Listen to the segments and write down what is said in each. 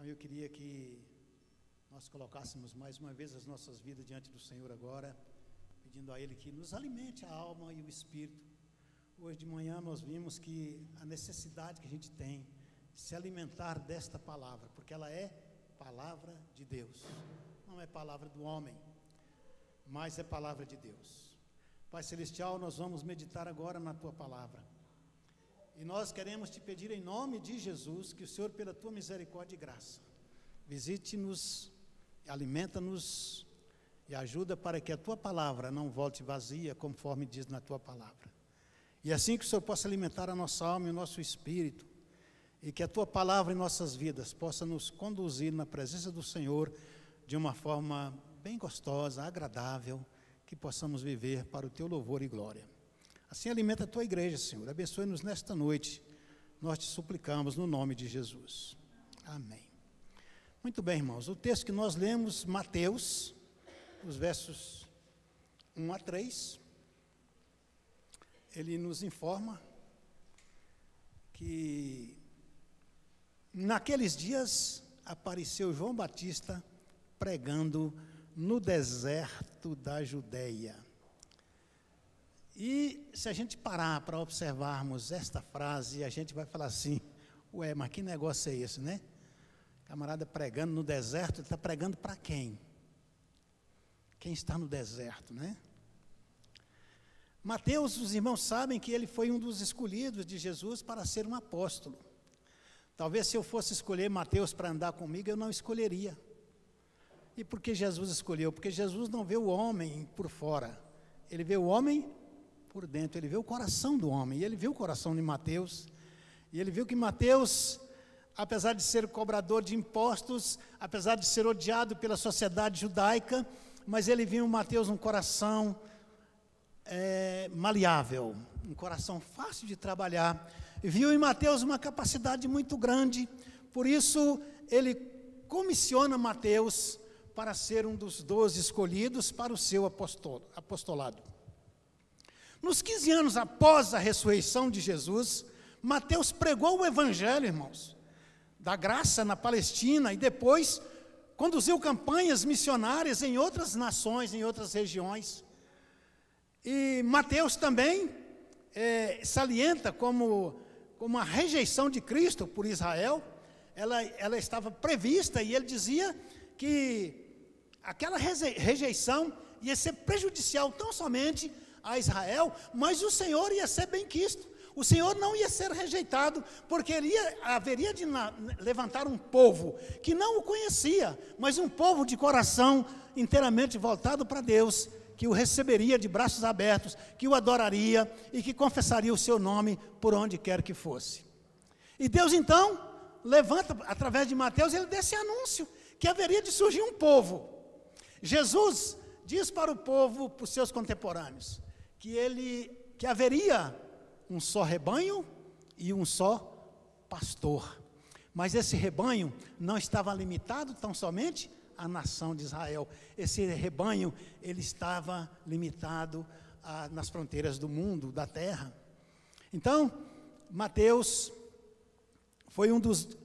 Então eu queria que nós colocássemos mais uma vez as nossas vidas diante do Senhor agora, pedindo a Ele que nos alimente a alma e o espírito. Hoje de manhã nós vimos que a necessidade que a gente tem de se alimentar desta palavra, porque ela é palavra de Deus, não é palavra do homem, mas é palavra de Deus. Pai Celestial, nós vamos meditar agora na Tua palavra. E nós queremos te pedir em nome de Jesus, que o Senhor, pela Tua misericórdia e graça, visite-nos, alimenta-nos e ajuda para que a Tua palavra não volte vazia, conforme diz na Tua palavra. E assim que o Senhor possa alimentar a nossa alma e o nosso espírito, e que a Tua palavra em nossas vidas possa nos conduzir na presença do Senhor de uma forma bem gostosa, agradável, que possamos viver para o Teu louvor e glória. Assim alimenta a Tua igreja, Senhor. Abençoe-nos nesta noite. Nós te suplicamos no nome de Jesus. Amém. Muito bem, irmãos. O texto que nós lemos, Mateus, os versos 1 a 3, ele nos informa que naqueles dias apareceu João Batista pregando no deserto da Judeia. E se a gente parar para observarmos esta frase, a gente vai falar assim, ué, mas que negócio é esse, né? Camarada pregando no deserto, ele está pregando para quem? Quem está no deserto, né? Mateus, os irmãos sabem que ele foi um dos escolhidos de Jesus para ser um apóstolo. Talvez se eu fosse escolher Mateus para andar comigo, eu não escolheria. E por que Jesus escolheu? Porque Jesus não vê o homem por fora, ele vê o homem por dentro, ele vê o coração do homem, e ele viu o coração de Mateus, e ele viu que Mateus, apesar de ser cobrador de impostos, apesar de ser odiado pela sociedade judaica, mas ele viu em Mateus um coração maleável, um coração fácil de trabalhar, e viu em Mateus uma capacidade muito grande, por isso ele comissiona Mateus para ser um dos 12 escolhidos para o seu apostolado. Nos 15 anos após a ressurreição de Jesus, Mateus pregou o evangelho, irmãos, da graça na Palestina, e depois conduziu campanhas missionárias em outras nações, em outras regiões. E Mateus também salienta como a rejeição de Cristo por Israel, ela estava prevista, e ele dizia que aquela rejeição ia ser prejudicial tão somente a Israel, mas o Senhor ia ser benquisto, o Senhor não ia ser rejeitado, porque ele haveria de levantar um povo que não o conhecia, mas um povo de coração inteiramente voltado para Deus, que o receberia de braços abertos, que o adoraria e que confessaria o seu nome por onde quer que fosse. E Deus então levanta, através de Mateus, ele desse anúncio, que haveria de surgir um povo. Jesus diz para o povo, para os seus contemporâneos, que haveria um só rebanho e um só pastor. Mas esse rebanho não estava limitado tão somente à nação de Israel. Esse rebanho, ele estava limitado nas fronteiras do mundo, da terra. Então, Mateus foi um dos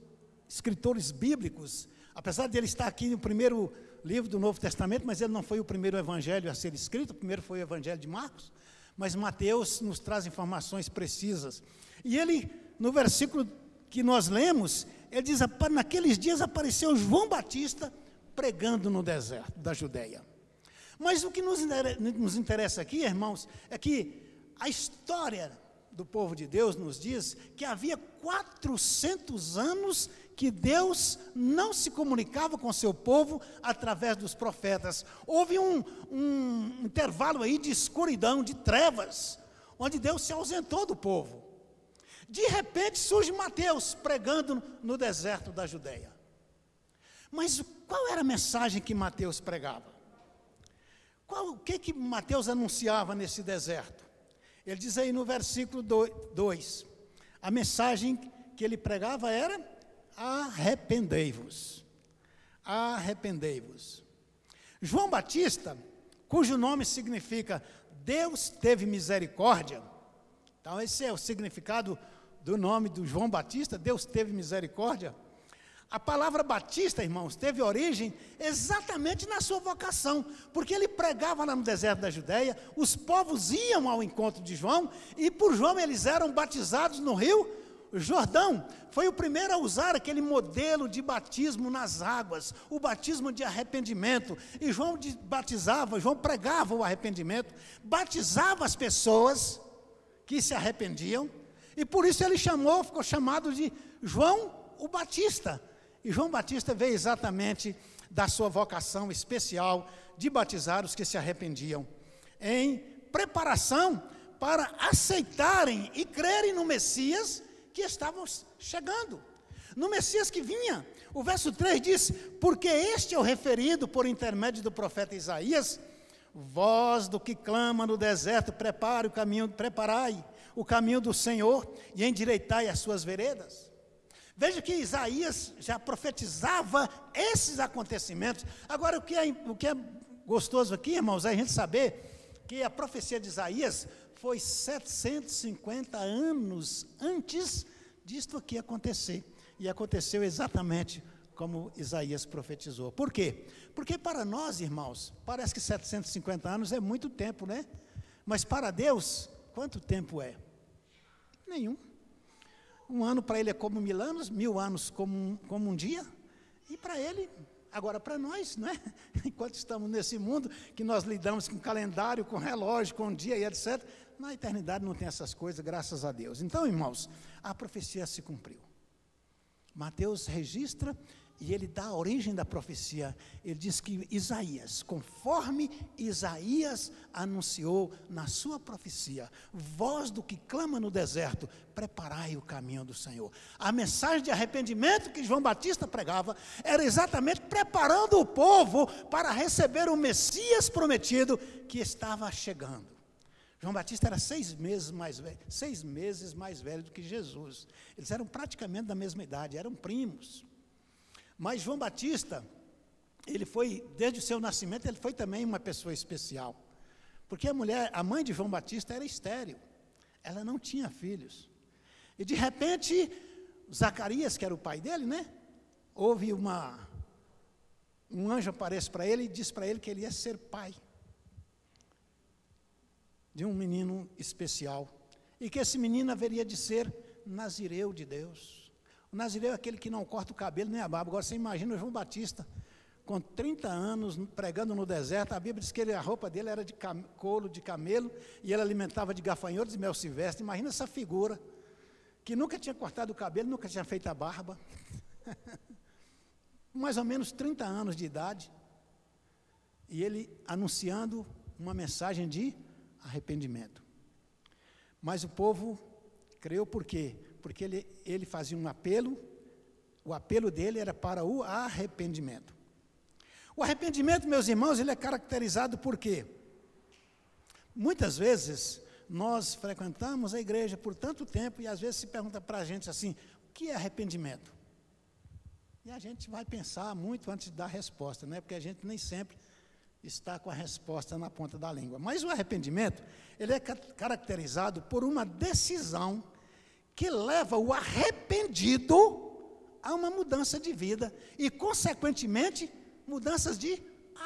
escritores bíblicos, apesar de ele estar aqui no primeiro livro do Novo Testamento, mas ele não foi o primeiro evangelho a ser escrito, o primeiro foi o evangelho de Marcos, mas Mateus nos traz informações precisas. E ele, no versículo que nós lemos, ele diz, naqueles dias apareceu João Batista pregando no deserto da Judeia. Mas o que nos interessa aqui, irmãos, é que a história do povo de Deus nos diz que havia 400 anos que Deus não se comunicava com o seu povo através dos profetas. Houve um intervalo aí de escuridão, de trevas, onde Deus se ausentou do povo. De repente surge Mateus pregando no deserto da Judeia. Mas qual era a mensagem que Mateus pregava? O que Mateus anunciava nesse deserto? Ele diz aí no versículo 2, a mensagem que ele pregava era: arrependei-vos, arrependei-vos. João Batista, cujo nome significa Deus teve misericórdia, então esse é o significado do nome do João Batista, Deus teve misericórdia. A palavra batista, irmãos, teve origem exatamente na sua vocação, porque ele pregava lá no deserto da Judéia, os povos iam ao encontro de João, e por João eles eram batizados no rio Jordão. Foi o primeiro a usar aquele modelo de batismo nas águas, o batismo de arrependimento. E João batizava, João pregava o arrependimento, batizava as pessoas que se arrependiam, e por isso ele ficou chamado de João o Batista. E João Batista veio exatamente da sua vocação especial de batizar os que se arrependiam, em preparação para aceitarem e crerem no Messias que estavam chegando, no Messias que vinha. O verso 3 diz: porque este é o referido por intermédio do profeta Isaías, voz do que clama no deserto, preparai o caminho do Senhor e endireitai as suas veredas. Veja que Isaías já profetizava esses acontecimentos. Agora, o que é gostoso aqui, irmãos, é a gente saber que a profecia de Isaías foi 750 anos antes disto aqui acontecer. E aconteceu exatamente como Isaías profetizou. Por quê? Porque para nós, irmãos, parece que 750 anos é muito tempo, né? Mas para Deus, quanto tempo é? Nenhum. Um ano para ele é como 1000 anos, 1000 anos como um dia. E para ele, agora para nós, né? Enquanto estamos nesse mundo, que nós lidamos com calendário, com relógio, com dia e etc., na eternidade não tem essas coisas, graças a Deus. Então, irmãos, a profecia se cumpriu. Mateus registra e ele dá a origem da profecia. Ele diz que Isaías, conforme Isaías anunciou na sua profecia, voz do que clama no deserto, preparai o caminho do Senhor. A mensagem de arrependimento que João Batista pregava era exatamente preparando o povo para receber o Messias prometido que estava chegando. João Batista era 6 meses mais velho do que Jesus. Eles eram praticamente da mesma idade, eram primos. Mas João Batista, ele foi, desde o seu nascimento, ele foi também uma pessoa especial. Porque a mãe de João Batista era estéril. Ela não tinha filhos. E de repente, Zacarias, que era o pai dele, né? Houve um anjo aparece para ele e diz para ele que ele ia ser pai de um menino especial, e que esse menino haveria de ser nazireu de Deus. O nazireu é aquele que não corta o cabelo nem a barba. Agora você imagina o João Batista, com 30 anos, pregando no deserto. A Bíblia diz que a roupa dele era de couro de camelo, e ele alimentava de gafanhotos e mel silvestre. Imagina essa figura, que nunca tinha cortado o cabelo, nunca tinha feito a barba, mais ou menos 30 anos de idade, e ele anunciando uma mensagem de arrependimento. Mas o povo creu por quê? Porque ele fazia um apelo, o apelo dele era para o arrependimento. O arrependimento, meus irmãos, ele é caracterizado por quê? Muitas vezes nós frequentamos a igreja por tanto tempo e às vezes se pergunta para a gente assim, o que é arrependimento? E a gente vai pensar muito antes de dar a resposta, né? Porque a gente nem sempre está com a resposta na ponta da língua. Mas o arrependimento, ele é caracterizado por uma decisão que leva o arrependido a uma mudança de vida e, consequentemente, mudanças de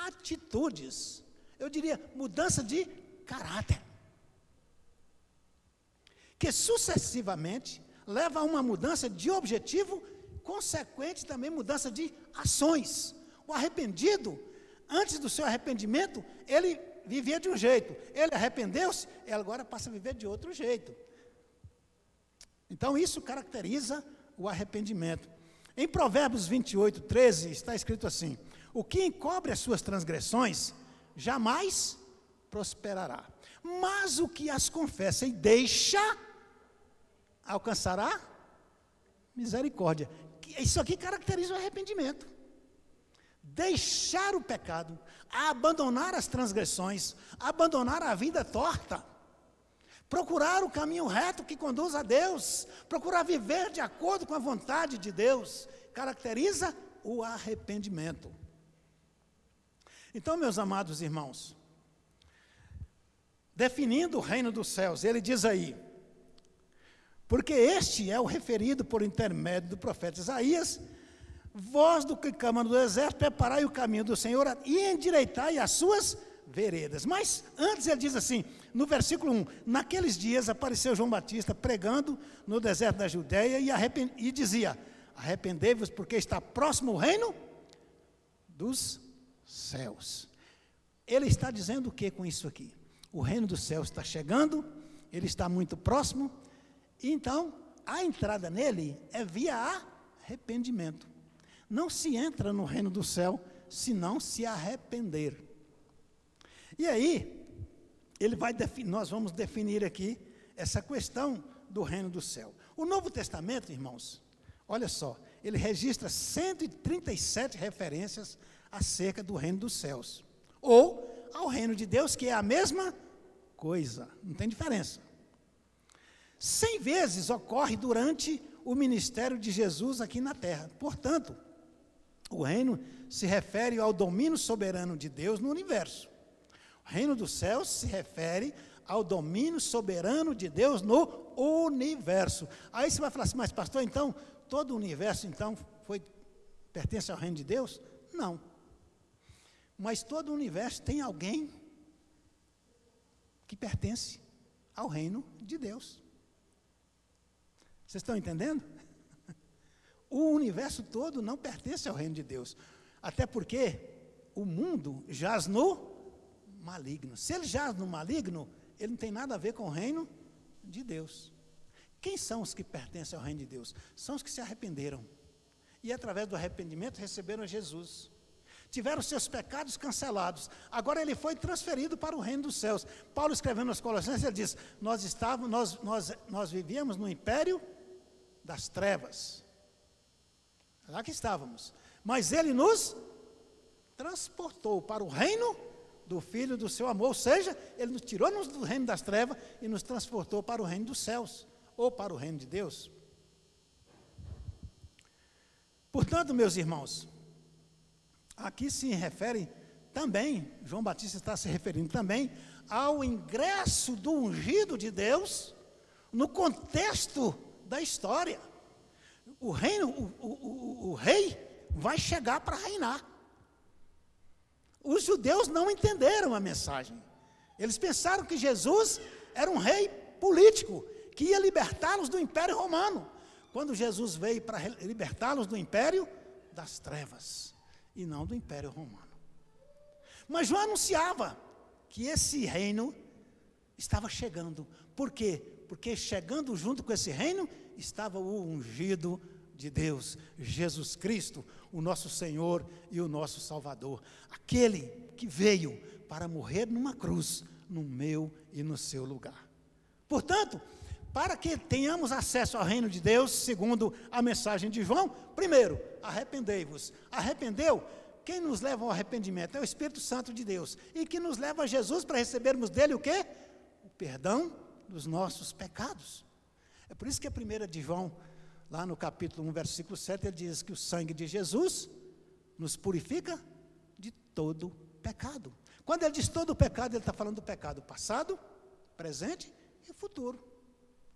atitudes. Eu diria, mudança de caráter. Que sucessivamente leva a uma mudança de objetivo, consequente também mudança de ações. O arrependido, antes do seu arrependimento, ele vivia de um jeito. Ele arrependeu-se, ele agora passa a viver de outro jeito. Então, isso caracteriza o arrependimento. Em Provérbios 28, 13, está escrito assim: o que encobre as suas transgressões, jamais prosperará. Mas o que as confessa e deixa, alcançará misericórdia. Isso aqui caracteriza o arrependimento. Deixar o pecado, abandonar as transgressões, abandonar a vida torta, procurar o caminho reto que conduz a Deus, procurar viver de acordo com a vontade de Deus, caracteriza o arrependimento. Então, meus amados irmãos, definindo o reino dos céus, ele diz aí, porque este é o referido por intermédio do profeta Isaías, Vós do que cama do deserto, preparai o caminho do Senhor e endireitai as suas veredas. Mas antes ele diz assim, no versículo 1, naqueles dias apareceu João Batista pregando no deserto da Judeia e dizia, arrependei-vos porque está próximo o reino dos céus. Ele está dizendo o que com isso aqui? O reino dos céus está chegando, ele está muito próximo, então a entrada nele é via arrependimento. Não se entra no reino do céu se não se arrepender. E aí, nós vamos definir aqui essa questão do reino do céu. O Novo Testamento, irmãos, olha só, ele registra 137 referências acerca do reino dos céus, ou ao reino de Deus, que é a mesma coisa, não tem diferença. 100 vezes ocorre durante o ministério de Jesus aqui na terra. Portanto, o reino se refere ao domínio soberano de Deus no universo. O reino dos céus se refere ao domínio soberano de Deus no universo. Aí você vai falar assim, mas pastor, então, todo o universo então pertence ao reino de Deus? Não. Mas todo o universo tem alguém que pertence ao reino de Deus. Vocês estão entendendo? O universo todo não pertence ao reino de Deus. Até porque o mundo jaz no maligno. Se ele jaz no maligno, ele não tem nada a ver com o reino de Deus. Quem são os que pertencem ao reino de Deus? São os que se arrependeram. E através do arrependimento receberam Jesus. Tiveram seus pecados cancelados. Agora ele foi transferido para o reino dos céus. Paulo escrevendo aos Colossenses, ele diz, nós vivíamos no império das trevas. Lá que estávamos. Mas ele nos transportou para o reino do Filho do seu amor. Ou seja, ele nos tirou do reino das trevas e nos transportou para o reino dos céus. Ou para o reino de Deus. Portanto, meus irmãos, aqui se refere também, João Batista está se referindo também ao ingresso do ungido de Deus no contexto da história. O rei vai chegar para reinar. Os judeus não entenderam a mensagem. Eles pensaram que Jesus era um rei político, que ia libertá-los do Império Romano. Quando Jesus veio para libertá-los do Império das Trevas, e não do Império Romano. Mas João anunciava que esse reino estava chegando. Por quê? Porque chegando junto com esse reino, estava o ungido de Deus, Jesus Cristo, o nosso Senhor e o nosso Salvador. Aquele que veio para morrer numa cruz, no meu e no seu lugar. Portanto, para que tenhamos acesso ao reino de Deus, segundo a mensagem de João, primeiro, arrependei-vos. Arrependeu? Quem nos leva ao arrependimento? É o Espírito Santo de Deus. E que nos leva a Jesus para recebermos dele o quê? O perdão dos nossos pecados. É por isso que a primeira de João, lá no capítulo 1, versículo 7, ele diz que o sangue de Jesus nos purifica de todo pecado. Quando ele diz todo pecado, ele está falando do pecado passado, presente e futuro.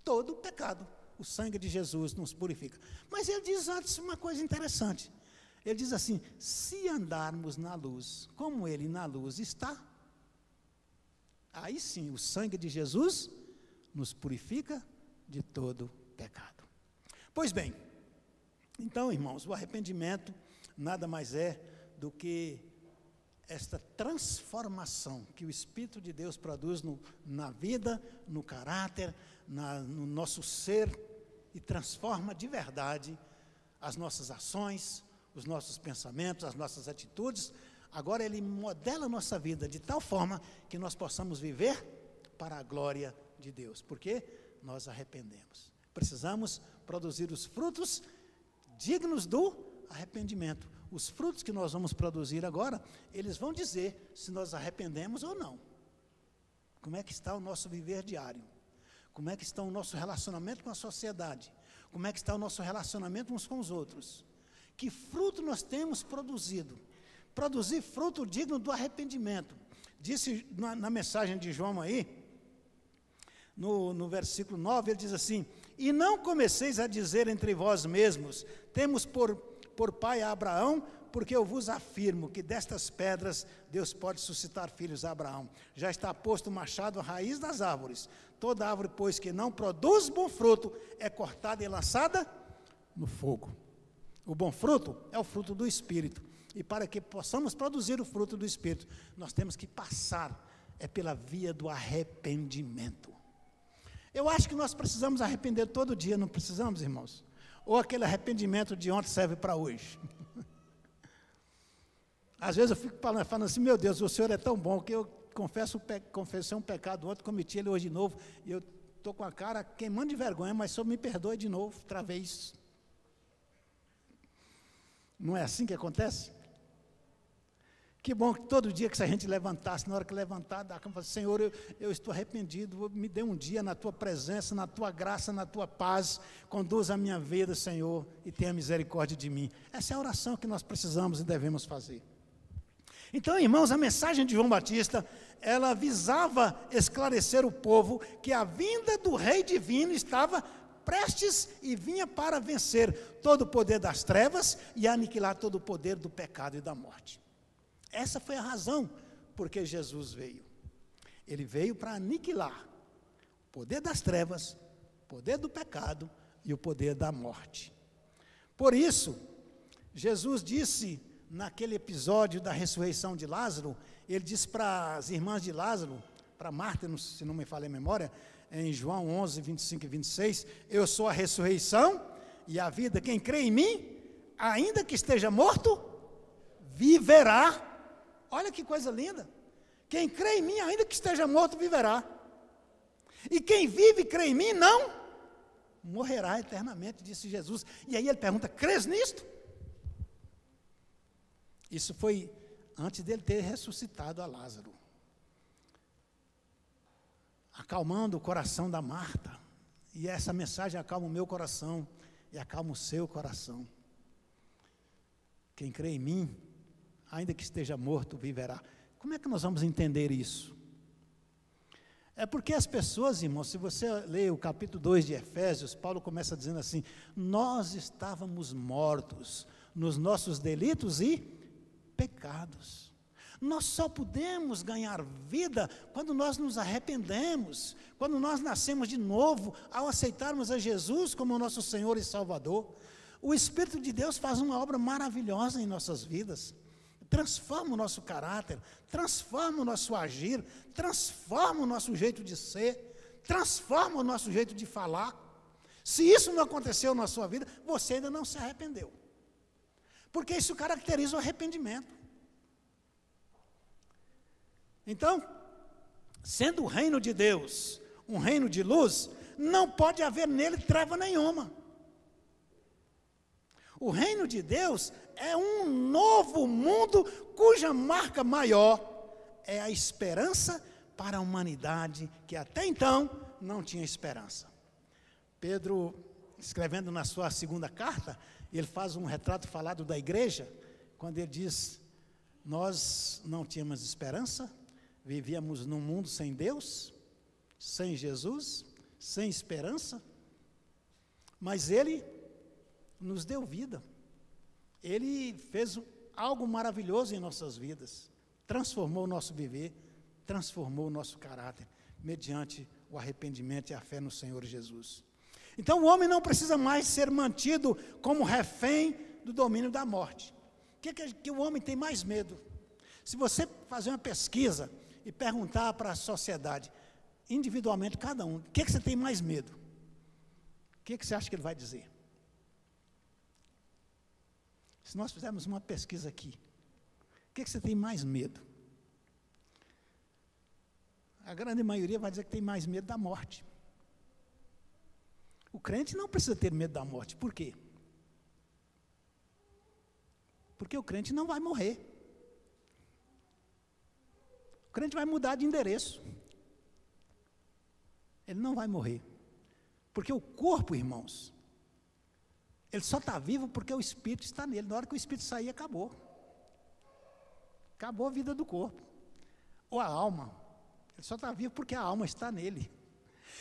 Todo pecado, o sangue de Jesus nos purifica. Mas ele diz antes uma coisa interessante. Ele diz assim, se andarmos na luz, como ele na luz está, aí sim, o sangue de Jesus nos purifica de todo pecado. Pois bem, então, irmãos, o arrependimento nada mais é do que esta transformação que o Espírito de Deus produz na vida, no caráter, no nosso ser, e transforma de verdade as nossas ações, os nossos pensamentos, as nossas atitudes. Agora ele modela a nossa vida de tal forma que nós possamos viver para a glória de Deus, porque nós arrependemos. Precisamos produzir os frutos dignos do arrependimento. Os frutos que nós vamos produzir agora, eles vão dizer se nós arrependemos ou não. Como é que está o nosso viver diário? Como é que está o nosso relacionamento com a sociedade? Como é que está o nosso relacionamento uns com os outros? Que fruto nós temos produzido? Produzir fruto digno do arrependimento. Disse na mensagem de João aí, no versículo 9, ele diz assim, e não comeceis a dizer entre vós mesmos, temos por por pai a Abraão, porque eu vos afirmo que destas pedras Deus pode suscitar filhos a Abraão. Já está posto o machado à raiz das árvores. Toda árvore, pois, que não produz bom fruto, é cortada e lançada no fogo. O bom fruto é o fruto do Espírito. E para que possamos produzir o fruto do Espírito, nós temos que passar pela via do arrependimento. Eu acho que nós precisamos arrepender todo dia, não precisamos, irmãos? Ou aquele arrependimento de ontem serve para hoje? Às vezes eu fico falando assim, meu Deus, o Senhor é tão bom que eu confessei um pecado ontem, cometi ele hoje de novo, e eu estou com a cara queimando de vergonha, mas o Senhor me perdoe de novo, outra vez. Não é assim que acontece? Que bom que todo dia que a gente levantasse, na hora que levantar, dá como falar, Senhor, eu estou arrependido, me dê um dia na tua presença, na tua graça, na tua paz, conduza a minha vida, Senhor, e tenha misericórdia de mim. Essa é a oração que nós precisamos e devemos fazer. Então, irmãos, a mensagem de João Batista, ela visava esclarecer o povo que a vinda do Rei Divino estava prestes e vinha para vencer todo o poder das trevas e aniquilar todo o poder do pecado e da morte. Essa foi a razão por que Jesus veio. Ele veio para aniquilar o poder das trevas, o poder do pecado e o poder da morte. Por isso, Jesus disse, naquele episódio da ressurreição de Lázaro, ele disse para as irmãs de Lázaro, para Marta, se não me falha a memória, em João 11, 25 e 26, eu sou a ressurreição e a vida, quem crê em mim, ainda que esteja morto, viverá. Olha que coisa linda, quem crê em mim, ainda que esteja morto, viverá, e quem vive e crê em mim, não morrerá eternamente, disse Jesus. E aí ele pergunta, crês nisto? Isso foi antes dele ter ressuscitado a Lázaro, acalmando o coração da Marta, e essa mensagem acalma o meu coração, e acalma o seu coração. Quem crê em mim, ainda que esteja morto, viverá. Como é que nós vamos entender isso? É porque as pessoas, irmãos, se você ler o capítulo 2 de Efésios, Paulo começa dizendo assim, nós estávamos mortos nos nossos delitos e pecados. Nós só podemos ganhar vida quando nós nos arrependemos, quando nós nascemos de novo, ao aceitarmos a Jesus como nosso Senhor e Salvador. O Espírito de Deus faz uma obra maravilhosa em nossas vidas, transforma o nosso caráter, transforma o nosso agir, transforma o nosso jeito de ser, transforma o nosso jeito de falar. Se isso não aconteceu na sua vida, você ainda não se arrependeu, porque isso caracteriza o arrependimento. Então, sendo o reino de Deus um reino de luz, não pode haver nele treva nenhuma. O reino de Deus é um novo mundo cuja marca maior é a esperança para a humanidade que até então não tinha esperança. Pedro, escrevendo na sua segunda carta, ele faz um retrato falado da igreja, quando ele diz, nós não tínhamos esperança, vivíamos num mundo sem Deus, sem Jesus, sem esperança, mas Ele nos deu vida. Ele fez algo maravilhoso em nossas vidas, transformou o nosso viver, transformou o nosso caráter, mediante o arrependimento e a fé no Senhor Jesus. Então o homem não precisa mais ser mantido como refém do domínio da morte. O que o homem tem mais medo? Se você fazer uma pesquisa e perguntar para a sociedade, individualmente, cada um, o que você tem mais medo? O que você acha que ele vai dizer? Se nós fizermos uma pesquisa aqui, o que você tem mais medo? A grande maioria vai dizer que tem mais medo da morte. O crente não precisa ter medo da morte. Por quê? Porque o crente não vai morrer. O crente vai mudar de endereço. Ele não vai morrer. Porque o corpo, irmãos, ele só está vivo porque o Espírito está nele. Na hora que o Espírito sair, acabou. Acabou a vida do corpo. Ou a alma. Ele só está vivo porque a alma está nele.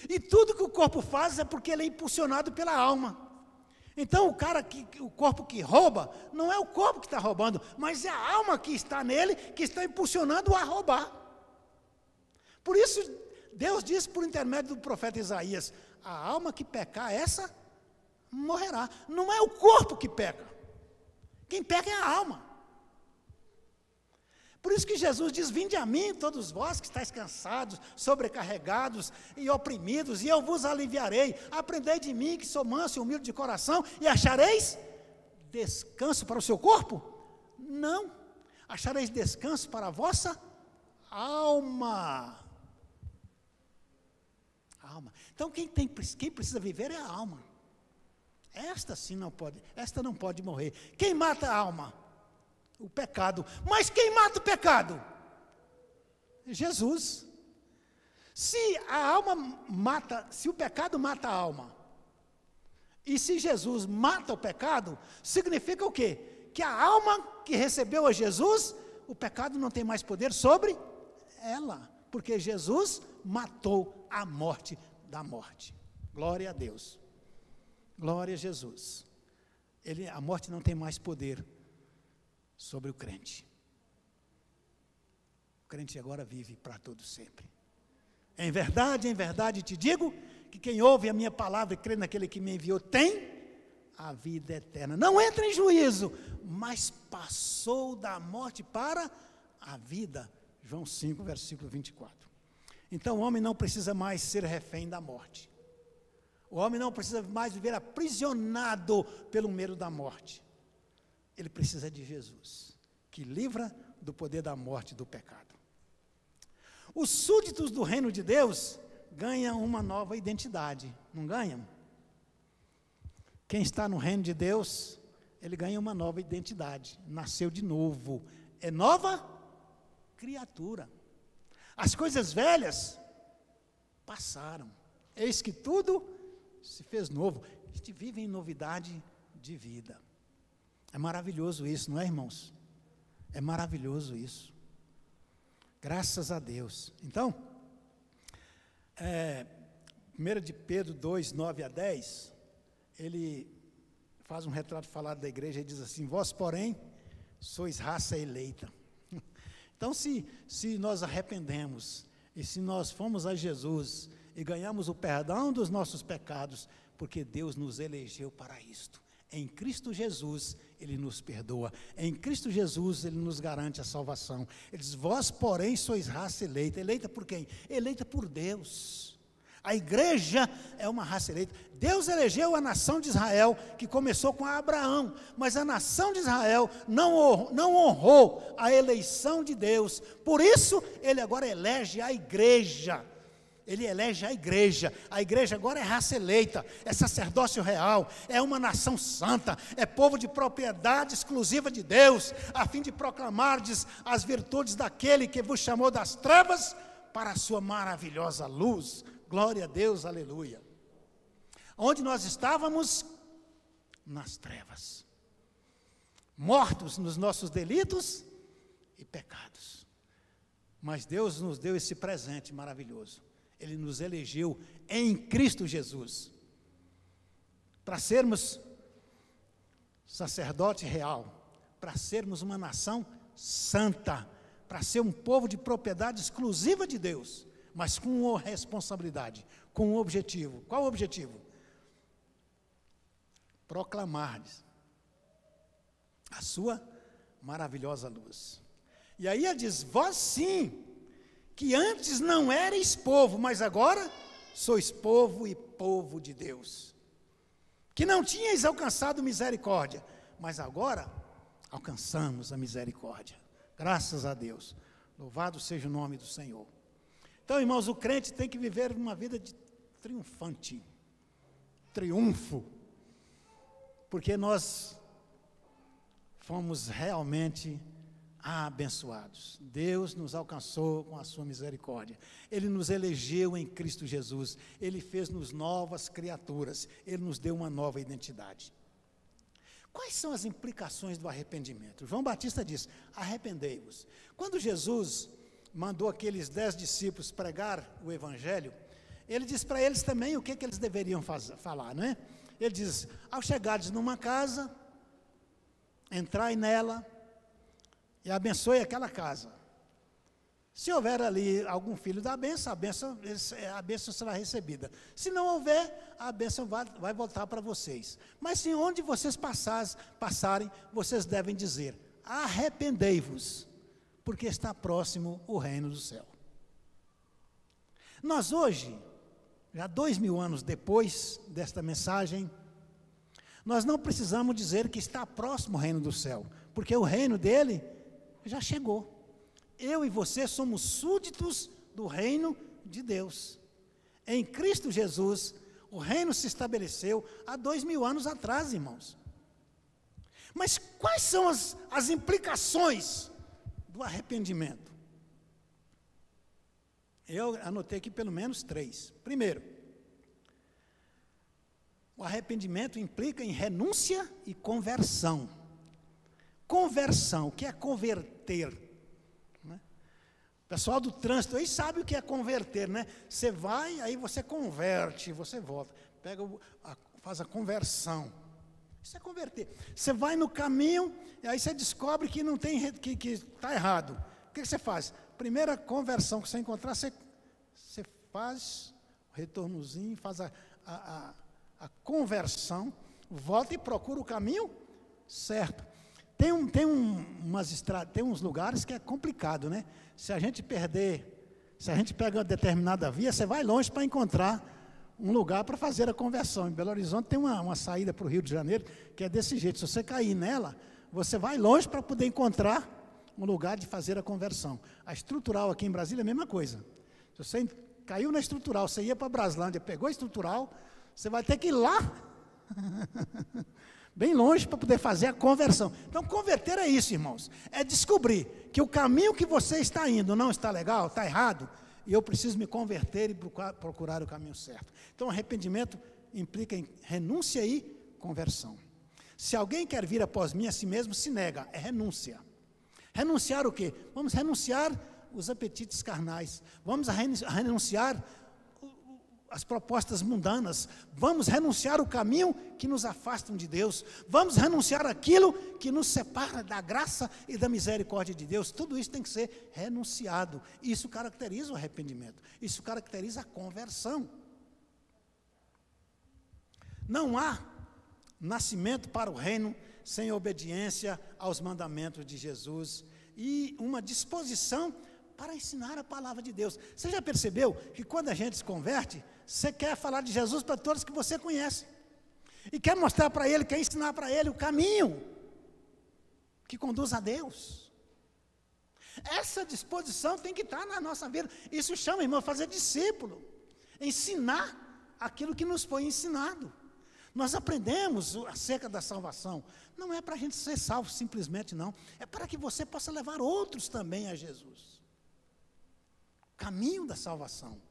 E tudo que o corpo faz é porque ele é impulsionado pela alma. Então o corpo que rouba, não é o corpo que está roubando, mas é a alma que está nele, que está impulsionando a roubar. Por isso, Deus disse por intermédio do profeta Isaías: a alma que pecar, essa morrerá. Não é o corpo que peca, quem peca é a alma. Por isso que Jesus diz: vinde a mim, todos vós que estáis cansados, sobrecarregados e oprimidos, e eu vos aliviarei. Aprendei de mim, que sou manso e humilde de coração, e achareis descanso para o seu corpo? Não, achareis descanso para a vossa alma. Então quem precisa viver é a alma. Esta não pode morrer. Quem mata a alma? O pecado. Mas quem mata o pecado? Jesus. Se o pecado mata a alma, e se Jesus mata o pecado, significa o quê? Que a alma que recebeu a Jesus, o pecado não tem mais poder sobre ela, porque Jesus matou a morte da morte. Glória a Deus. Glória a Jesus. A morte não tem mais poder sobre o crente. O crente agora vive para todo sempre. Em verdade te digo, que quem ouve a minha palavra e crê naquele que me enviou, tem a vida eterna. Não entra em juízo, mas passou da morte para a vida. João 5, versículo 24. Então o homem não precisa mais ser refém da morte. O homem não precisa mais viver aprisionado pelo medo da morte. Ele precisa de Jesus, que livra do poder da morte e do pecado. Os súditos do reino de Deus ganham uma nova identidade, não ganham? Quem está no reino de Deus, ele ganha uma nova identidade, nasceu de novo, é nova criatura. As coisas velhas passaram, eis que tudo se fez novo. A gente vive em novidade de vida. É maravilhoso isso, não é, irmãos? É maravilhoso isso. Graças a Deus. Então, 1 de Pedro 2, 9 a 10, ele faz um retrato falado da igreja e diz assim: vós, porém, sois raça eleita. Então, se nós arrependemos, e se nós fomos a Jesus, e ganhamos o perdão dos nossos pecados, porque Deus nos elegeu para isto. Em Cristo Jesus, Ele nos perdoa. Em Cristo Jesus, Ele nos garante a salvação. Ele diz: vós, porém, sois raça eleita. Eleita por quem? Eleita por Deus. A igreja é uma raça eleita. Deus elegeu a nação de Israel, que começou com Abraão, mas a nação de Israel não honrou a eleição de Deus. Por isso, Ele agora elege a igreja. Ele elege a igreja agora é raça eleita, é sacerdócio real, é uma nação santa, é povo de propriedade exclusiva de Deus, a fim de proclamardes as virtudes daquele que vos chamou das trevas para a sua maravilhosa luz. Glória a Deus, aleluia. Onde nós estávamos? Nas trevas, mortos nos nossos delitos e pecados, mas Deus nos deu esse presente maravilhoso. Ele nos elegeu em Cristo Jesus, para sermos sacerdote real, para sermos uma nação santa, para ser um povo de propriedade exclusiva de Deus, mas com uma responsabilidade, com um objetivo. Qual o objetivo? Proclamar a sua maravilhosa luz. E aí ele diz: vós sim, que antes não erais povo, mas agora sois povo e povo de Deus. Que não tinhais alcançado misericórdia, mas agora alcançamos a misericórdia. Graças a Deus. Louvado seja o nome do Senhor. Então, irmãos, o crente tem que viver uma vida de triunfante, triunfo, porque nós fomos realmente abençoados. Deus nos alcançou com a sua misericórdia. Ele nos elegeu em Cristo Jesus. Ele fez-nos novas criaturas. Ele nos deu uma nova identidade. Quais são as implicações do arrependimento? João Batista diz: arrependei-vos. Quando Jesus mandou aqueles 10 discípulos pregar o evangelho, ele diz para eles também o que eles deveriam falar, não é? Ele diz: ao chegares numa casa, entrai nela e abençoe aquela casa. Se houver ali algum filho da bênção, a bênção será recebida. Se não houver, a bênção vai voltar para vocês. Mas se onde vocês passarem, vocês devem dizer: arrependei-vos, porque está próximo o reino do céu. Nós hoje, já 2000 anos depois desta mensagem, nós não precisamos dizer que está próximo o reino do céu, porque o reino dele já chegou. Eu e você somos súditos do reino de Deus. Em Cristo Jesus, o reino se estabeleceu há 2000 anos atrás, irmãos. Mas quais são as implicações do arrependimento? Eu anotei aqui pelo menos 3. Primeiro, o arrependimento implica em renúncia e conversão. Conversão, o que é converter? O pessoal do trânsito aí sabe o que é converter, né? Você vai, aí você converte, você volta. Faz a conversão. Isso é converter. Você vai no caminho, e aí você descobre que não tem, que está errado. O que você faz? Primeira conversão que você encontrar, você faz o retornozinho, faz a conversão, volta e procura o caminho certo. Tem uns lugares que é complicado, né? Se a gente pega uma determinada via, você vai longe para encontrar um lugar para fazer a conversão. Em Belo Horizonte tem uma saída para o Rio de Janeiro que é desse jeito. Se você cair nela, você vai longe para poder encontrar um lugar de fazer a conversão. A estrutural aqui em Brasília é a mesma coisa. Se você caiu na estrutural, você ia para Braslândia, pegou a estrutural, você vai ter que ir lá bem longe para poder fazer a conversão. Então, converter é isso, irmãos. É descobrir que o caminho que você está indo não está legal, está errado, e eu preciso me converter e procurar o caminho certo. Então, arrependimento implica em renúncia e conversão. Se alguém quer vir após mim, a si mesmo se nega, é renúncia. Renunciar o quê? Vamos renunciar os apetites carnais. Vamos renunciar as propostas mundanas, vamos renunciar o caminho que nos afastam de Deus, vamos renunciar aquilo que nos separa da graça e da misericórdia de Deus. Tudo isso tem que ser renunciado. Isso caracteriza o arrependimento, isso caracteriza a conversão. Não há nascimento para o reino sem obediência aos mandamentos de Jesus e uma disposição para ensinar a palavra de Deus. Você já percebeu que quando a gente se converte, você quer falar de Jesus para todos que você conhece, e quer mostrar para ele, quer ensinar para ele o caminho que conduz a Deus. Essa disposição tem que estar na nossa vida. Isso chama, irmão, fazer discípulo, ensinar aquilo que nos foi ensinado. Nós aprendemos acerca da salvação, não é para a gente ser salvo simplesmente, não, é para que você possa levar outros também a Jesus. O caminho da salvação,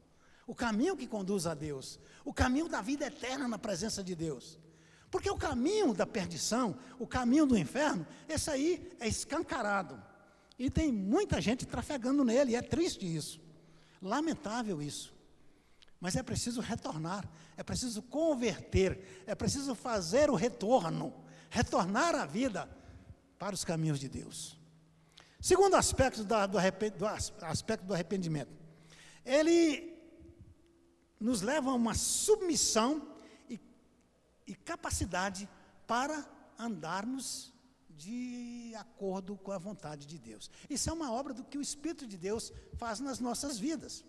o caminho que conduz a Deus, o caminho da vida eterna na presença de Deus. Porque o caminho da perdição, o caminho do inferno, esse aí é escancarado. E tem muita gente trafegando nele, e é triste isso, lamentável isso. Mas é preciso retornar, é preciso converter, é preciso fazer o retorno, retornar a vida para os caminhos de Deus. Segundo aspecto do arrependimento, ele nos leva a uma submissão e capacidade para andarmos de acordo com a vontade de Deus. Isso é uma obra do que o Espírito de Deus faz nas nossas vidas.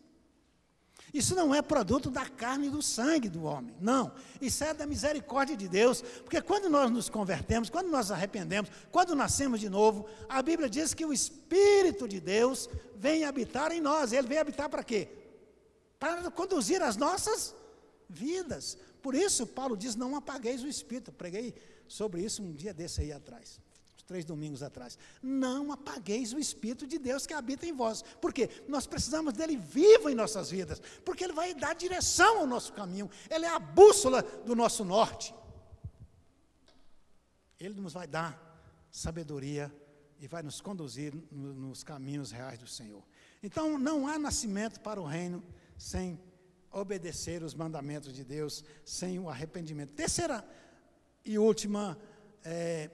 Isso não é produto da carne e do sangue do homem, não. Isso é da misericórdia de Deus, porque quando nós nos convertemos, quando nós arrependemos, quando nascemos de novo, a Bíblia diz que o Espírito de Deus vem habitar em nós. Ele vem habitar para quê? Para conduzir as nossas vidas. Por isso, Paulo diz, não apagueis o Espírito. Eu preguei sobre isso um dia desse aí atrás, uns 3 domingos atrás. Não apagueis o Espírito de Deus que habita em vós. Por quê? Nós precisamos dele vivo em nossas vidas, porque ele vai dar direção ao nosso caminho. Ele é a bússola do nosso norte. Ele nos vai dar sabedoria e vai nos conduzir nos caminhos reais do Senhor. Então, não há nascimento para o reino sem obedecer os mandamentos de Deus sem o arrependimento. Terceira e última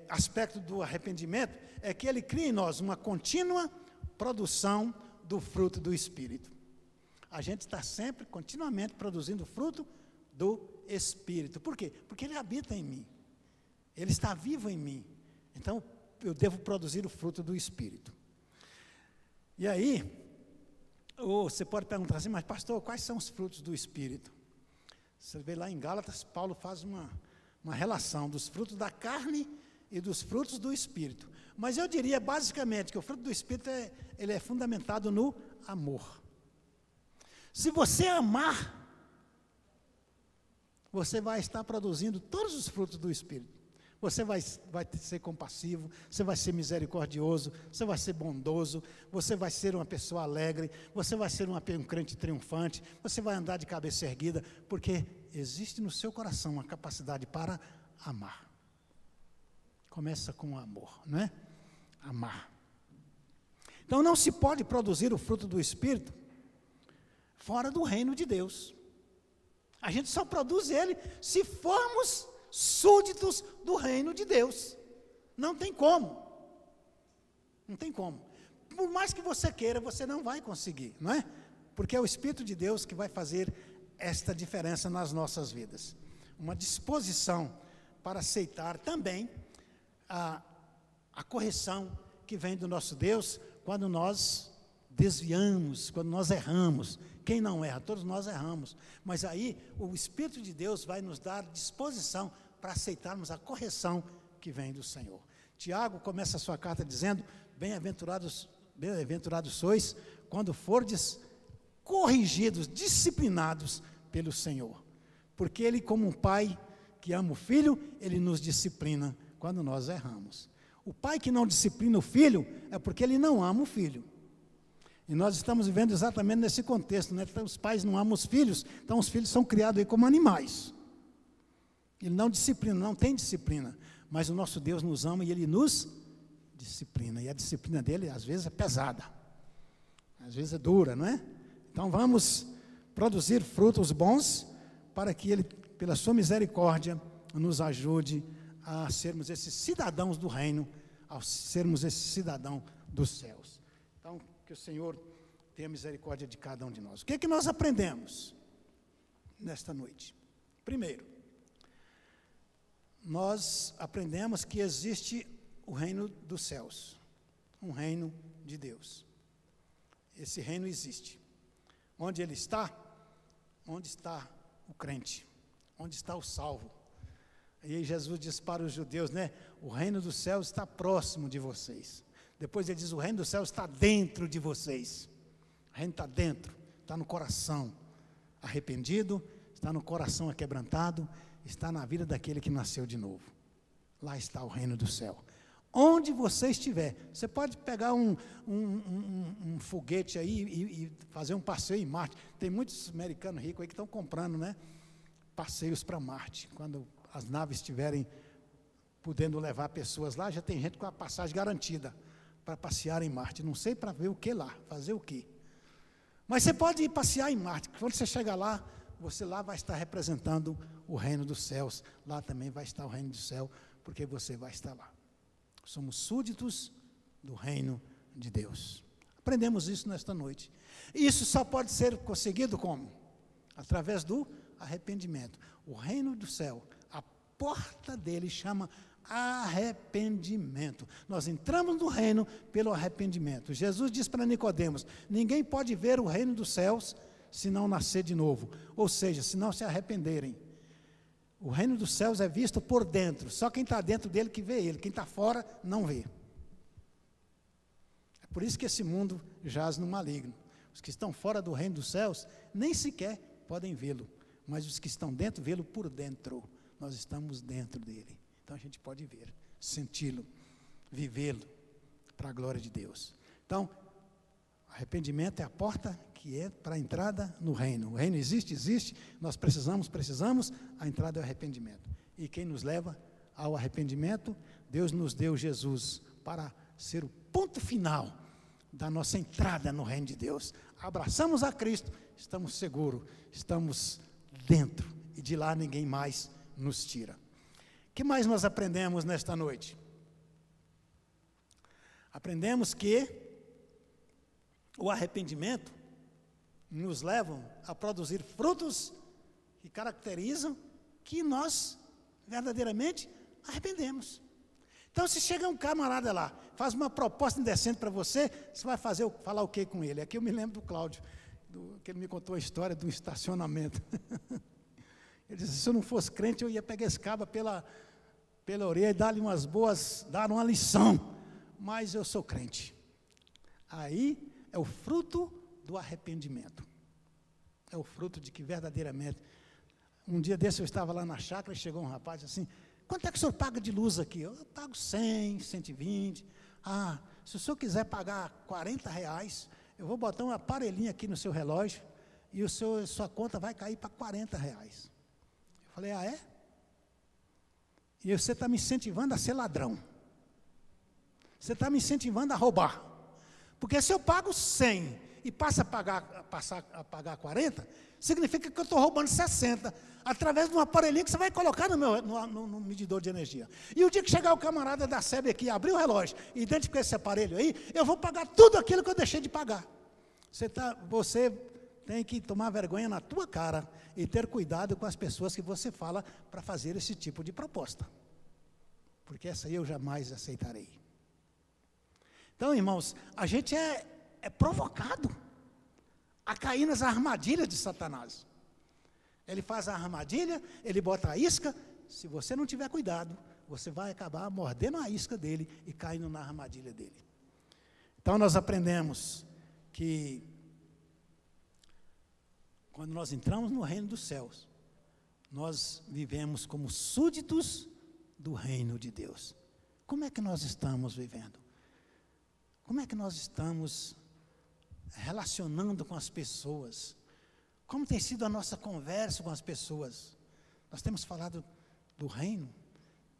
aspecto do arrependimento é que ele cria em nós uma contínua produção do fruto do Espírito. A gente está sempre, continuamente, produzindo fruto do Espírito. Por quê? Porque ele habita em mim. Ele está vivo em mim. Então, eu devo produzir o fruto do Espírito. E aí, você pode perguntar assim, mas pastor, quais são os frutos do Espírito? Você vê lá em Gálatas, Paulo faz uma relação dos frutos da carne e dos frutos do Espírito. Mas eu diria basicamente que o fruto do Espírito ele é fundamentado no amor. Se você amar, você vai estar produzindo todos os frutos do Espírito. Você vai ser compassivo, você vai ser misericordioso, você vai ser bondoso, você vai ser uma pessoa alegre, você vai ser um crente triunfante, você vai andar de cabeça erguida, porque existe no seu coração uma capacidade para amar. Começa com o amor, não é? Amar. Então não se pode produzir o fruto do Espírito fora do reino de Deus. A gente só produz ele se formos súditos do reino de Deus. Não tem como. Não tem como. Por mais que você queira, você não vai conseguir, não é? Porque é o Espírito de Deus que vai fazer esta diferença nas nossas vidas. Uma disposição para aceitar também a correção que vem do nosso Deus quando nós desviamos, quando nós erramos. Quem não erra? Todos nós erramos. Mas aí o Espírito de Deus vai nos dar disposição para aceitarmos a correção que vem do Senhor. Tiago começa a sua carta dizendo: bem-aventurados sois quando fordes corrigidos, disciplinados pelo Senhor. Porque Ele, como um pai que ama o filho, Ele nos disciplina quando nós erramos. O pai que não disciplina o filho é porque ele não ama o filho. E nós estamos vivendo exatamente nesse contexto, né? Então, os pais não amam os filhos, então os filhos são criados aí como animais. Ele não disciplina, não tem disciplina, mas o nosso Deus nos ama e Ele nos disciplina, e a disciplina dele às vezes é pesada, às vezes é dura, não é? Então vamos produzir frutos bons, para que Ele, pela sua misericórdia, nos ajude a sermos esses cidadãos do reino, a sermos esse cidadão dos céus. Então, que o Senhor tenha misericórdia de cada um de nós. O que é que nós aprendemos nesta noite? Primeiro, nós aprendemos que existe o reino dos céus, um reino de Deus. Esse reino existe. Onde ele está? Onde está o crente? Onde está o salvo? E aí Jesus diz para os judeus, né? O reino dos céus está próximo de vocês. Depois ele diz, o reino dos céus está dentro de vocês. O reino está dentro, está no coração arrependido, está no coração aquebrantado, está na vida daquele que nasceu de novo. Lá está o reino do céu. Onde você estiver, você pode pegar um foguete aí e fazer um passeio em Marte. Tem muitos americanos ricos aí que estão comprando, né, passeios para Marte. Quando as naves estiverem podendo levar pessoas lá, já tem gente com a passagem garantida para passear em Marte. Não sei para ver o que lá, fazer o quê. Mas você pode ir passear em Marte. Quando você chegar lá, você lá vai estar representando o reino dos céus. Lá também vai estar o reino do céu, porque você vai estar lá. Somos súditos do reino de Deus. Aprendemos isso nesta noite. Isso só pode ser conseguido como? Através do arrependimento. O reino do céu, a porta dele chama arrependimento. Nós entramos no reino pelo arrependimento. Jesus diz para Nicodemos: ninguém pode ver o reino dos céus se não nascer de novo. Ou seja, se não se arrependerem. O reino dos céus é visto por dentro. Só quem está dentro dele que vê ele. Quem está fora não vê. É por isso que esse mundo jaz no maligno. Os que estão fora do reino dos céus nem sequer podem vê-lo. Mas os que estão dentro, vê-lo por dentro. Nós estamos dentro dele. Então a gente pode ver, senti-lo, vivê-lo, para a glória de Deus. Então, arrependimento é a porta que é para a entrada no reino. O reino existe, nós precisamos, a entrada é o arrependimento. E quem nos leva ao arrependimento? Deus nos deu Jesus para ser o ponto final da nossa entrada no reino de Deus. Abraçamos a Cristo, estamos seguros, estamos dentro, e de lá ninguém mais nos tira. O que mais nós aprendemos nesta noite? Aprendemos que o arrependimento nos leva a produzir frutos que caracterizam que nós verdadeiramente arrependemos. Então, se chega um camarada lá, faz uma proposta indecente para você, você vai falar o que com ele? Aqui eu me lembro do Cláudio, que ele me contou a história do estacionamento. Ele disse, se eu não fosse crente, eu ia pegar esse cabo pela orelha e dar-lhe dar uma lição. Mas eu sou crente. Aí é o fruto do arrependimento. É o fruto de que verdadeiramente... Um dia desse eu estava lá na chácara e chegou um rapaz assim, quanto é que o senhor paga de luz aqui? Eu pago 100, 120. Ah, se o senhor quiser pagar R$40, eu vou botar um aparelhinho aqui no seu relógio e sua conta vai cair para R$40. Eu falei, ah, é? E você está me incentivando a ser ladrão. Você está me incentivando a roubar. Porque se eu pago 100 e passar a pagar 40, significa que eu estou roubando 60, através de um aparelhinho que você vai colocar no medidor de energia. E o dia que chegar o camarada da SEB aqui, abrir o relógio e identificar esse aparelho aí, eu vou pagar tudo aquilo que eu deixei de pagar. Você tem que tomar vergonha na tua cara e ter cuidado com as pessoas que você fala para fazer esse tipo de proposta. Porque essa aí eu jamais aceitarei. Então, irmãos, a gente é provocado a cair nas armadilhas de Satanás. Ele faz a armadilha, ele bota a isca, se você não tiver cuidado, você vai acabar mordendo a isca dele e caindo na armadilha dele. Então nós aprendemos que quando nós entramos no reino dos céus, nós vivemos como súditos do reino de Deus. Como é que nós estamos vivendo? Como é que nós estamos relacionando com as pessoas? Como tem sido a nossa conversa com as pessoas? Nós temos falado do reino?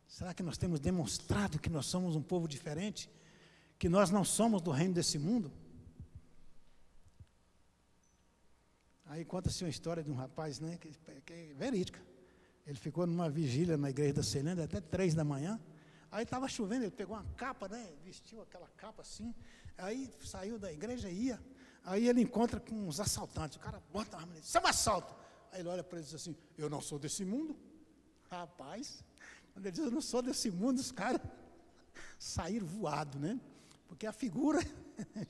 Será que nós temos demonstrado que nós somos um povo diferente? Que nós não somos do reino desse mundo? Aí conta-se uma história de um rapaz, né, que é verídica. Ele ficou numa vigília na igreja da Ceilândia até 3 da manhã. Aí estava chovendo, ele pegou uma capa, né, vestiu aquela capa assim, aí saiu da igreja e ia. Aí ele encontra com uns assaltantes, o cara bota a arma nele, isso é um assalto. Aí ele olha para ele e diz assim, eu não sou desse mundo. Rapaz, quando ele diz, eu não sou desse mundo, os caras saíram voados, né? Porque a figura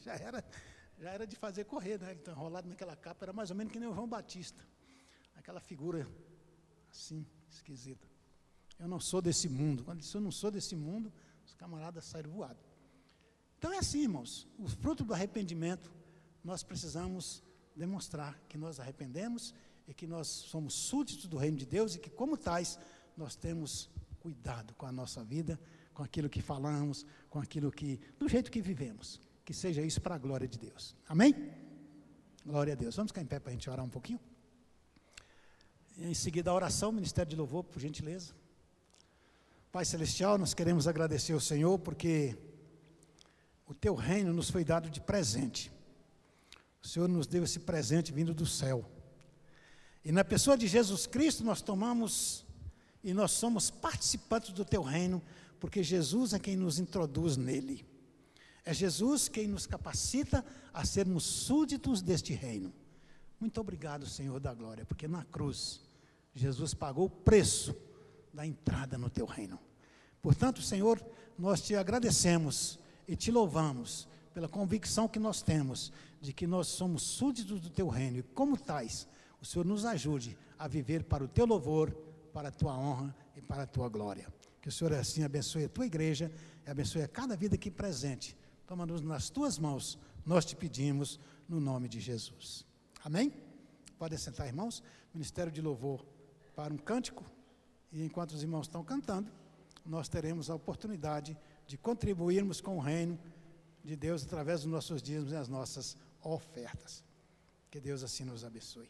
já era de fazer correr, né? Ele está enrolado naquela capa, era mais ou menos que nem o João Batista. Aquela figura assim, esquisita. Eu não sou desse mundo. Quando ele disse, eu não sou desse mundo, os camaradas saíram voados. Então é assim, irmãos, o fruto do arrependimento, nós precisamos demonstrar que nós arrependemos e que nós somos súditos do reino de Deus e que, como tais, nós temos cuidado com a nossa vida, com aquilo que falamos, com aquilo do jeito que vivemos. Que seja isso para a glória de Deus. Amém? Glória a Deus. Vamos ficar em pé para a gente orar um pouquinho? E em seguida a oração, Ministério de Louvor, por gentileza. Pai Celestial, nós queremos agradecer ao Senhor porque o Teu reino nos foi dado de presente. O Senhor nos deu esse presente vindo do céu. E na pessoa de Jesus Cristo nós tomamos e nós somos participantes do Teu reino, porque Jesus é quem nos introduz nele. É Jesus quem nos capacita a sermos súditos deste reino. Muito obrigado, Senhor da glória, porque na cruz Jesus pagou o preço da entrada no Teu reino. Portanto, Senhor, nós Te agradecemos e Te louvamos pela convicção que nós temos de que nós somos súditos do Teu reino e, como tais, o Senhor nos ajude a viver para o Teu louvor, para a Tua honra e para a Tua glória. Que o Senhor assim abençoe a Tua igreja e abençoe a cada vida aqui presente. Toma-nos nas Tuas mãos, nós Te pedimos, no nome de Jesus. Amém? Podem sentar, irmãos. Ministério de Louvor para um cântico. E enquanto os irmãos estão cantando, nós teremos a oportunidade de contribuirmos com o reino de Deus através dos nossos dízimos e as nossas ofertas. Que Deus assim nos abençoe.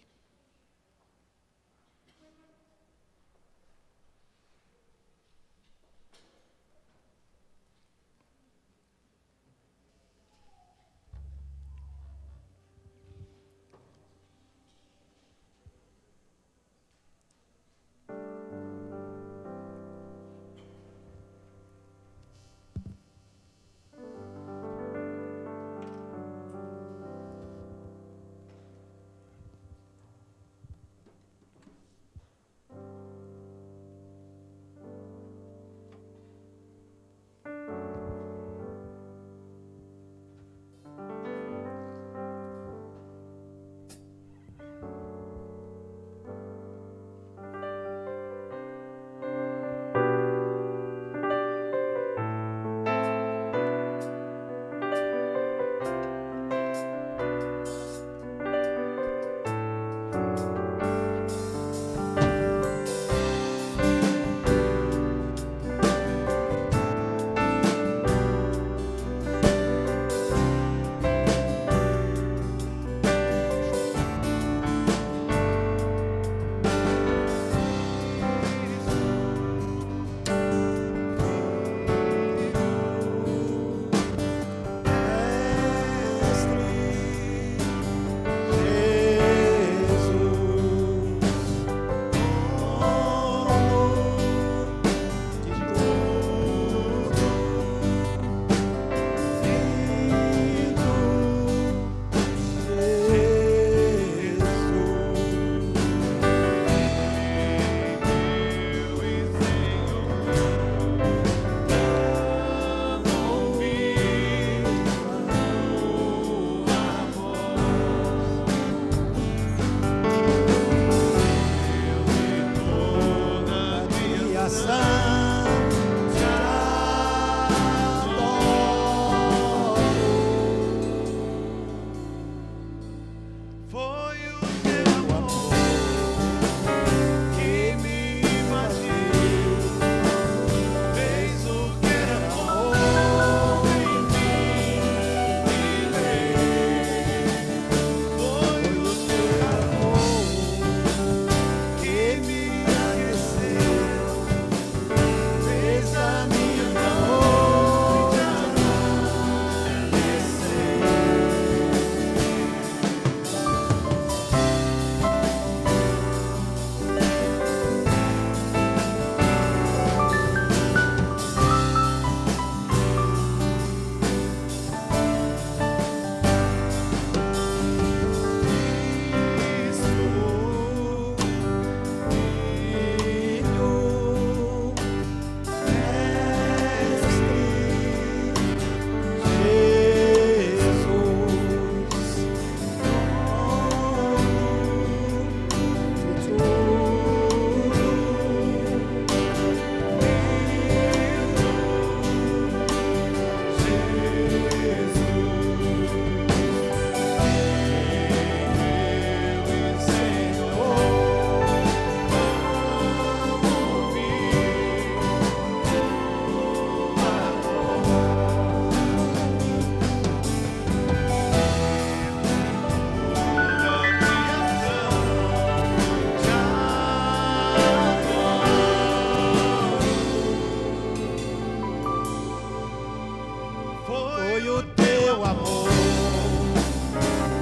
Foi o teu amor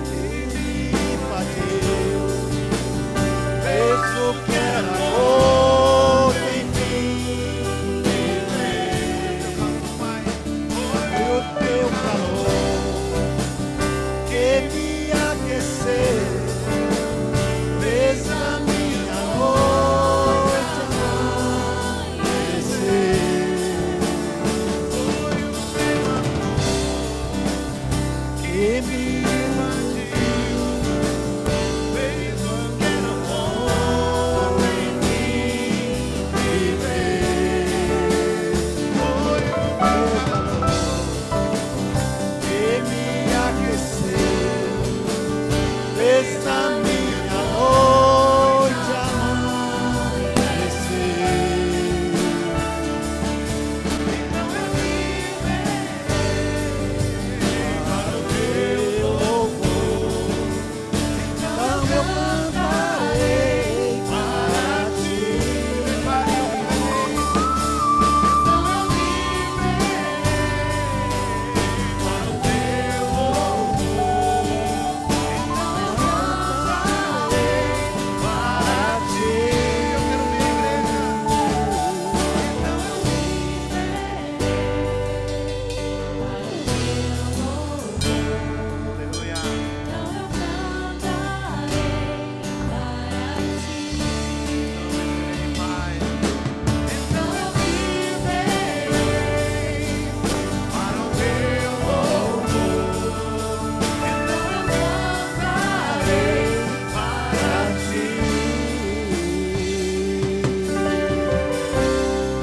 que me invadiu, fez o que era outro em mim viver. Foi o teu calor que me aqueceu, fez a minha noite amanhecer. Que me invadiu, fez o que era bom em mim viver. Foi o teu calor que me aqueceu, fez a minha noite amanhecer. Então eu cantarei para ti. Então eu viverei para o teu louvor. Então eu cantarei para ti. Eu quero ver a igreja. Então eu viverei. Aleluia.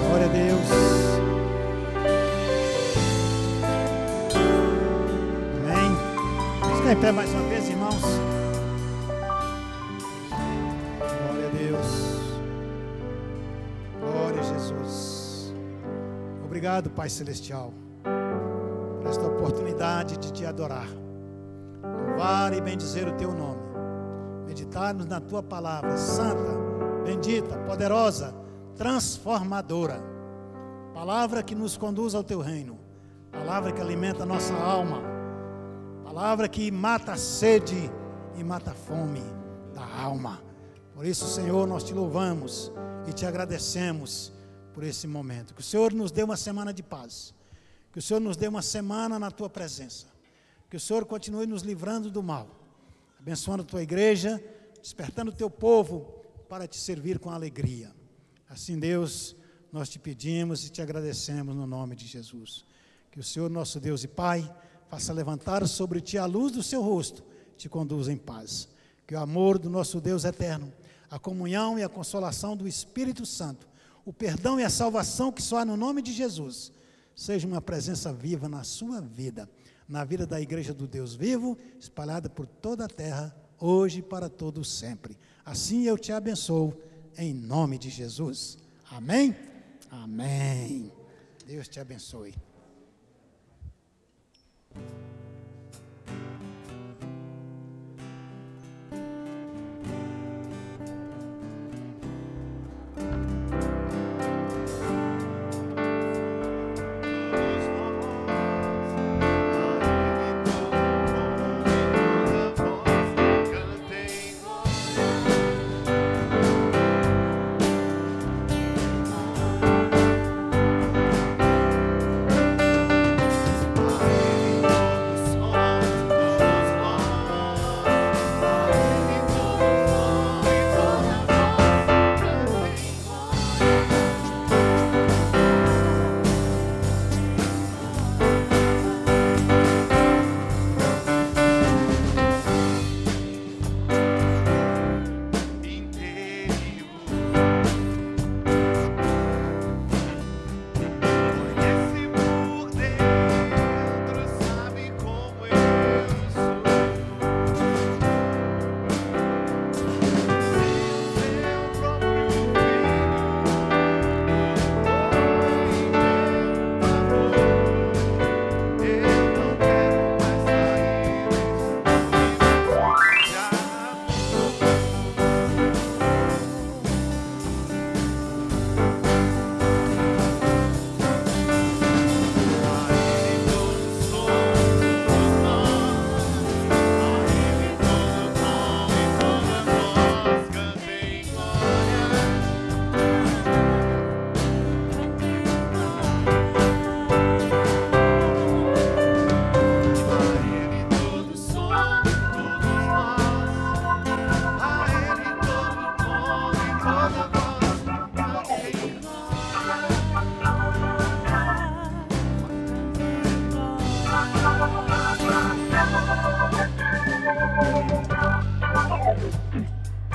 Glória a Deus. Amém. Vamos ficar em pé mais uma vez, irmãos. Glória a Deus. Glória a Jesus. Obrigado, Pai Celestial, por esta oportunidade de te adorar, louvar e bendizer o teu nome, meditarmos na tua palavra santa, bendita, poderosa, transformadora, palavra que nos conduz ao teu reino, palavra que alimenta a nossa alma, palavra que mata a sede e mata a fome da alma. Por isso, Senhor, nós te louvamos e te agradecemos por esse momento. Que o Senhor nos dê uma semana de paz, que o Senhor nos dê uma semana na tua presença, que o Senhor continue nos livrando do mal, abençoando a tua igreja, despertando o teu povo para te servir com alegria. Assim, Deus, nós te pedimos e te agradecemos no nome de Jesus. Que o Senhor, nosso Deus e Pai, faça levantar sobre ti a luz do seu rosto, te conduza em paz. Que o amor do nosso Deus eterno, a comunhão e a consolação do Espírito Santo, o perdão e a salvação que só há no nome de Jesus, seja uma presença viva na sua vida, na vida da igreja do Deus vivo, espalhada por toda a terra, hoje e para todo sempre. Assim eu te abençoo, em nome de Jesus. Amém? Amém. Deus te abençoe.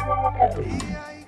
E aí